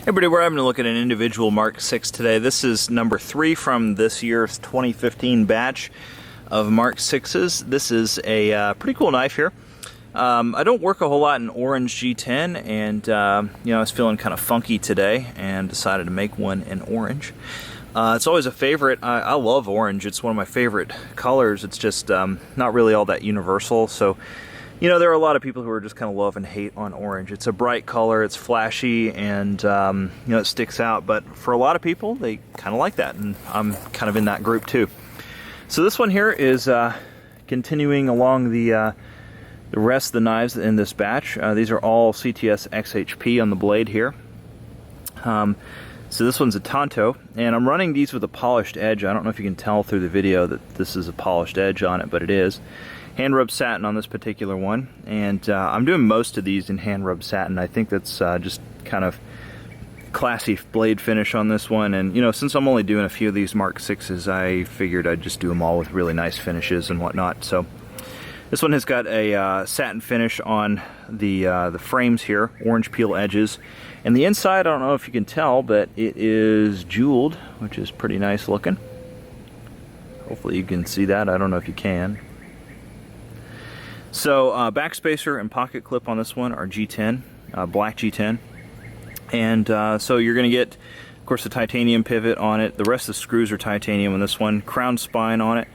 Everybody, we're having a look at an individual Mk6 today. This is number 3 from this year's 2015 batch of Mk6s. This is a pretty cool knife here. I don't work a whole lot in orange G10, and I was feeling kind of funky today and decided to make one in orange. It's always a favorite. I love orange. It's one of my favorite colors. It's just not really all that universal. So, there are a lot of people who are just kind of love and hate on orange. It's a bright color, it's flashy, and it sticks out. But for a lot of people, they kind of like that, and I'm kind of in that group too. So this one here is continuing along the rest of the knives in this batch. These are all CTS XHP on the blade here. So this one's a Tanto, and I'm running these with a polished edge. I don't know if you can tell through the video that this is a polished edge on it, but it is. Hand rubbed satin on this particular one, and I'm doing most of these in hand rubbed satin. I think that's just kind of classy blade finish on this one, and since I'm only doing a few of these Mk6s, I figured I'd just do them all with really nice finishes and whatnot. So this one has got a satin finish on the frames here, orange peel edges, and the inside, I don't know if you can tell, but it is jeweled, which is pretty nice looking. Hopefully you can see that. I don't know if you can. So backspacer and pocket clip on this one are G10, black G10, and so you're going to get, of course, the titanium pivot on it. The rest of the screws are titanium on this one. Crown spine on it,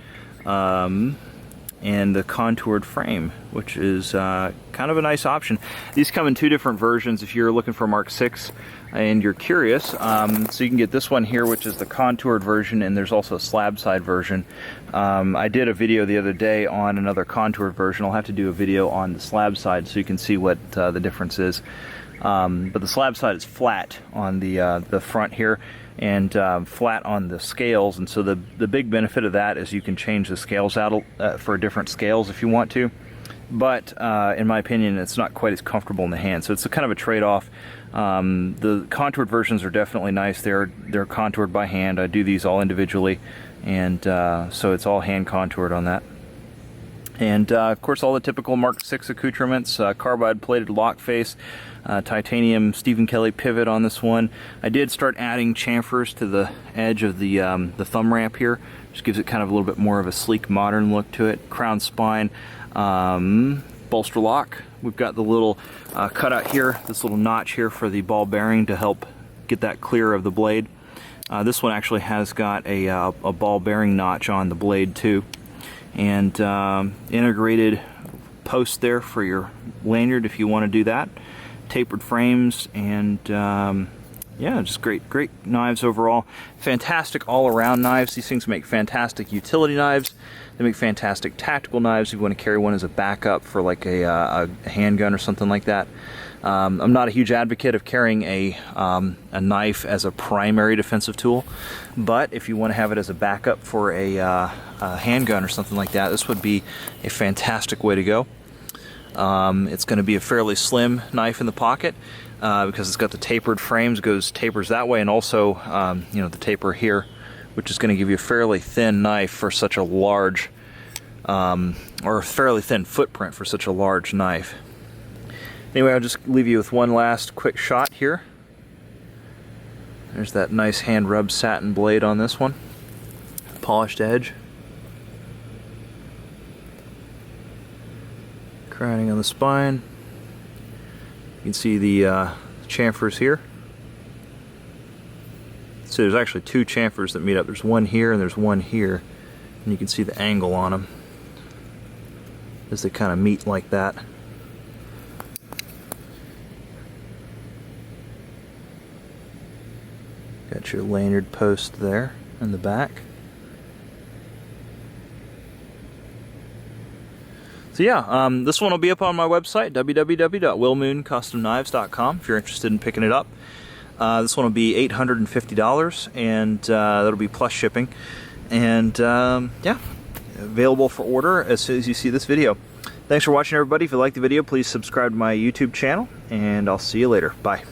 and the contoured frame, which is kind of a nice option. These come in 2 different versions if you're looking for Mk6 and you're curious. So you can get this one here, which is the contoured version, and there's also a slab side version. I did a video the other day on another contoured version. I'll have to do a video on the slab side so you can see what the difference is. But the slab side is flat on the front here, and flat on the scales, and so the big benefit of that is you can change the scales out for different scales if you want to, but in my opinion it's not quite as comfortable in the hand, so it's a kind of a trade-off. The contoured versions are definitely nice. They're contoured by hand. I do these all individually, and so it's all hand contoured on that. And of course all the typical Mk6 accoutrements, carbide plated lock face, titanium Stephen Kelly pivot on this one. I did start adding chamfers to the edge of the thumb ramp here. Just gives it kind of a little bit more of a sleek modern look to it. Crown spine, bolster lock. We've got the little cutout here, this little notch here for the ball bearing to help get that clear of the blade. This one actually has got a ball bearing notch on the blade too. And integrated post there for your lanyard if you want to do that. Tapered frames, and yeah, just great knives overall. Fantastic all-around knives. These things make fantastic utility knives. They make fantastic tactical knives if you want to carry one as a backup for like a handgun or something like that. I'm not a huge advocate of carrying a knife as a primary defensive tool, but if you want to have it as a backup for a handgun or something like that, this would be a fantastic way to go. It's going to be a fairly slim knife in the pocket because it's got the tapered frames, tapers that way, and also the taper here, which is going to give you a fairly thin knife for such a large, or a fairly thin footprint for such a large knife. Anyway, I'll just leave you with one last quick shot here. There's that nice hand rubbed satin blade on this one, polished edge. Crowning on the spine. You can see the chamfers here. So there's actually 2 chamfers that meet up. There's one here and there's one here, and you can see the angle on them as they kind of meet like that. Got your lanyard post there in the back. So yeah, this one will be up on my website, www.willmooncustomknives.com, if you're interested in picking it up. This one will be $850, and that'll be plus shipping. And yeah, available for order as soon as you see this video. Thanks for watching, everybody. If you like the video, please subscribe to my YouTube channel, and I'll see you later. Bye.